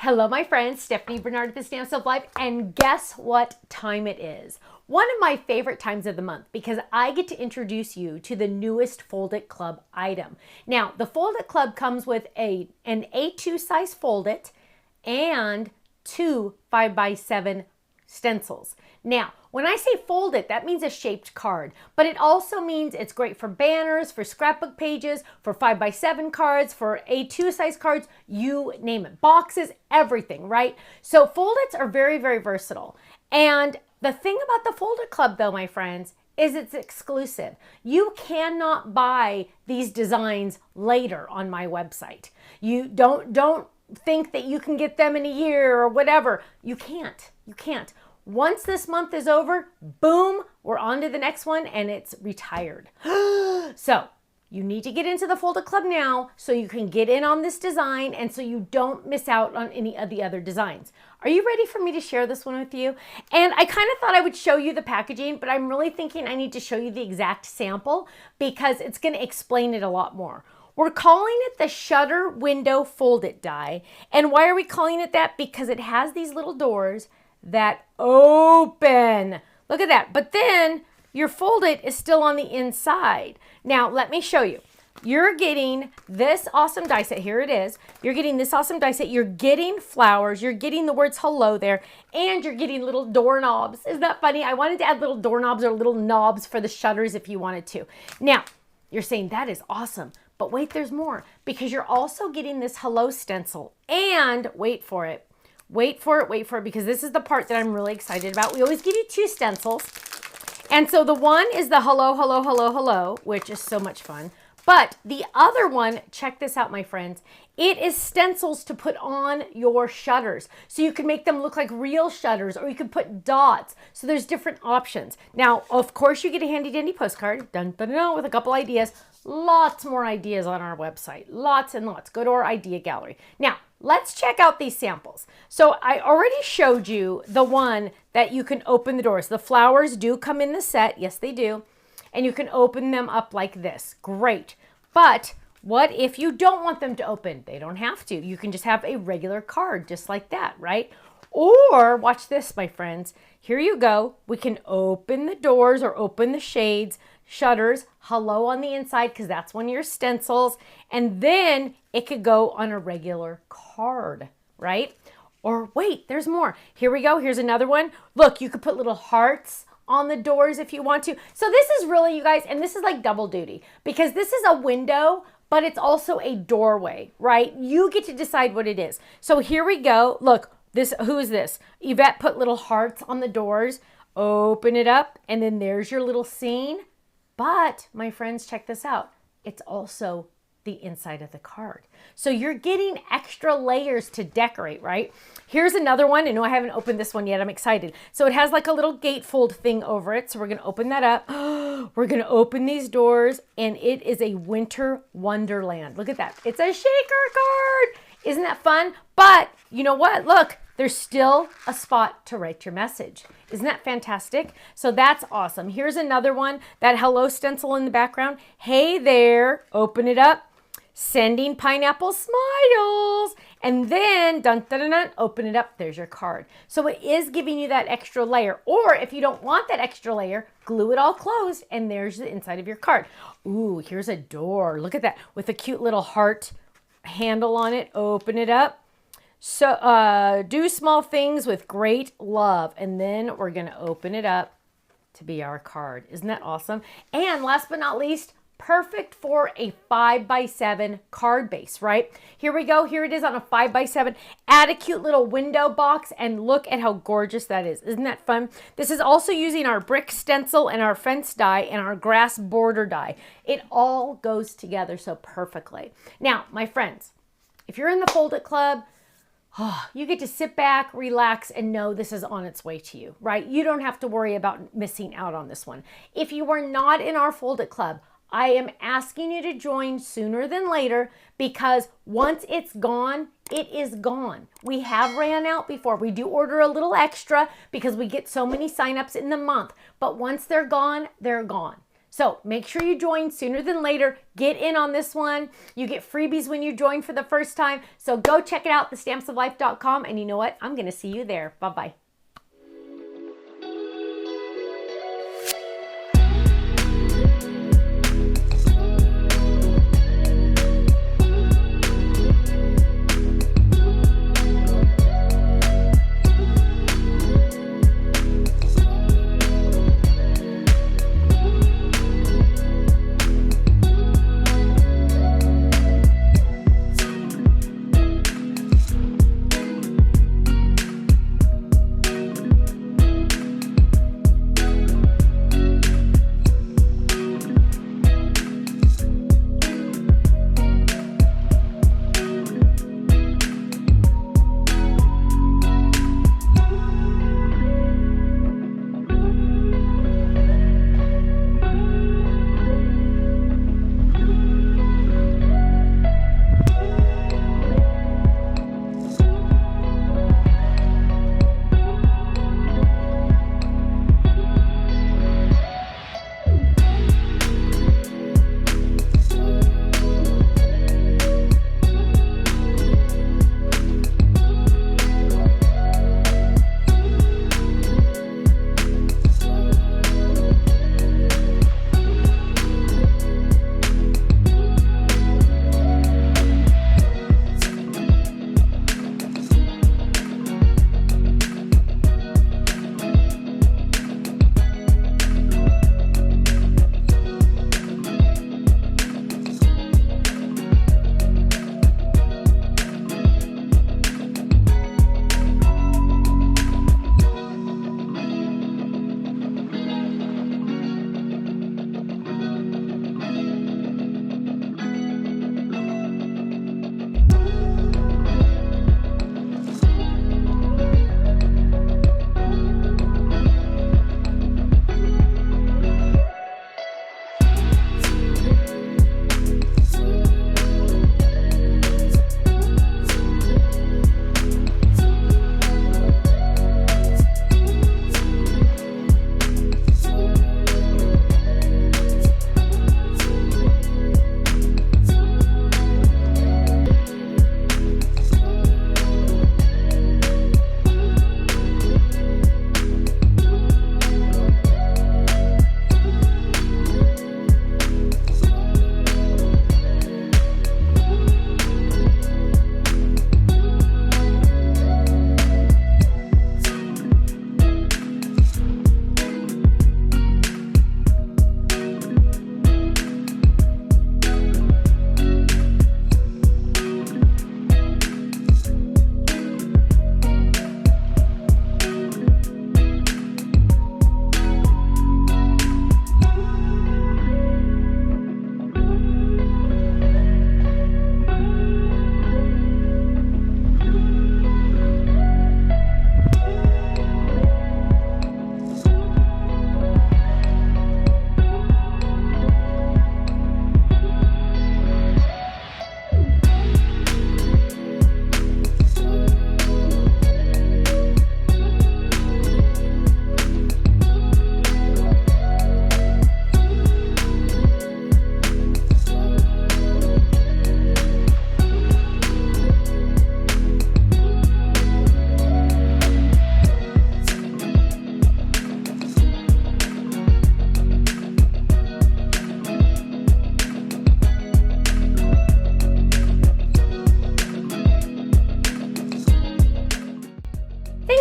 Hello, my friends. Stephanie Bernard at the Stencils Live, and guess what time it is? One of my favorite times of the month because I get to introduce you to the newest Fold It Club item. Now, the Fold It Club comes with an A2 size Fold It and two 5x7 stencils. Now, when I say fold it, that means a shaped card, but it also means it's great for banners, for scrapbook pages, for 5x7 cards, for A2 size cards, you name it, boxes, everything, right? So fold-its are very, very versatile. And the thing about the Fold It Club though, my friends, is it's exclusive. You cannot buy these designs later on my website. You don't think that you can get them in a year or whatever. You can't. Once this month is over, boom, we're on to the next one and it's retired. So you need to get into the Fold It Club now so you can get in on this design and so you don't miss out on any of the other designs. Are you ready for me to share this one with you? And I kind of thought I would show you the packaging, but I'm really thinking I need to show you the exact sample because it's going to explain it a lot more. We're calling it the Shutter Window Fold It Die. And why are we calling it that? Because it has these little doors that open. Look at that. But then your Fold It is still on the inside. Now, let me show you. You're getting this awesome die set. Here it is. You're getting this awesome die set. You're getting flowers. You're getting the words hello there. And you're getting little doorknobs. Isn't that funny? I wanted to add little doorknobs or little knobs for the shutters if you wanted to. Now, you're saying that is awesome. But wait, there's more. Because you're also getting this hello stencil. And wait for it. Wait for it, because this is the part that I'm really excited about. We always give you two stencils. And so the one is the hello, hello, hello, hello, which is so much fun. But the other one, check this out, my friends. It is stencils to put on your shutters. So you can make them look like real shutters, or you can put dots. So there's different options. Now, of course, you get a handy dandy postcard, dun, dun, dun, with a couple ideas. Lots more ideas on our website. Lots and lots. Go to our idea gallery. Now, let's check out these samples. So I already showed you the one that you can open the doors. The flowers do come in the set. Yes, they do. And you can open them up like this. Great. But what if you don't want them to open? They don't have to. You can just have a regular card just like that, right? Or watch this, my friends. Here you go. We can open the doors or open the shades, shutters, hello on the inside, because that's one of your stencils. And then it could go on a regular card, right? Or wait, there's more. Here we go. Here's another one. Look, you could put little hearts on the doors if you want to. So this is really, you guys, and this is like double duty because this is a window, but it's also a doorway, right? You get to decide what it is. So here we go. Look, this, who is this? Yvette put little hearts on the doors. Open it up, and then there's your little scene. But my friends, check this out. It's also the inside of the card. So you're getting extra layers to decorate, right? Here's another one. I know I haven't opened this one yet. I'm excited. So it has like a little gatefold thing over it. So we're going to open that up. We're going to open these doors, and it is a winter wonderland. Look at that. It's a shaker card. Isn't that fun? But you know what? Look, there's still a spot to write your message. Isn't that fantastic? So that's awesome. Here's another one, that hello stencil in the background. Hey there, open it up. Sending pineapple smiles. And then, dun, dun, dun, dun, open it up. There's your card. So it is giving you that extra layer. Or if you don't want that extra layer, glue it all closed, and there's the inside of your card. Ooh, here's a door. Look at that with a cute little heart handle on it. Open it up. So do small things with great love. And then we're going to open it up to be our card. Isn't that awesome? And last but not least, perfect for a 5x7 card base, right? Here we go. Here it is on a 5x7. Add a cute little window box and look at how gorgeous that is. Isn't that fun? This is also using our brick stencil and our fence die and our grass border die. It all goes together so perfectly. Now, my friends, if you're in the Fold It Club, you get to sit back, relax, and know this is on its way to you, right? You don't have to worry about missing out on this one. If you are not in our Fold It Club, I am asking you to join sooner than later because once it's gone, it is gone. We have ran out before. We do order a little extra because we get so many signups in the month. But once they're gone, they're gone. So make sure you join sooner than later. Get in on this one. You get freebies when you join for the first time. So go check it out, thestampsoflife.com. And you know what? I'm going to see you there. Bye-bye.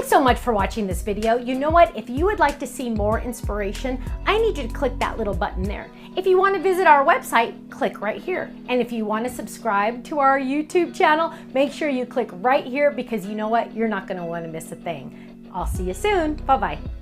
Thanks so much for watching this video. You know what? If you would like to see more inspiration, I need you to click that little button there. If you want to visit our website, click right here. And if you want to subscribe to our YouTube channel, make sure you click right here because you know what? You're not going to want to miss a thing. I'll see you soon. Bye-bye.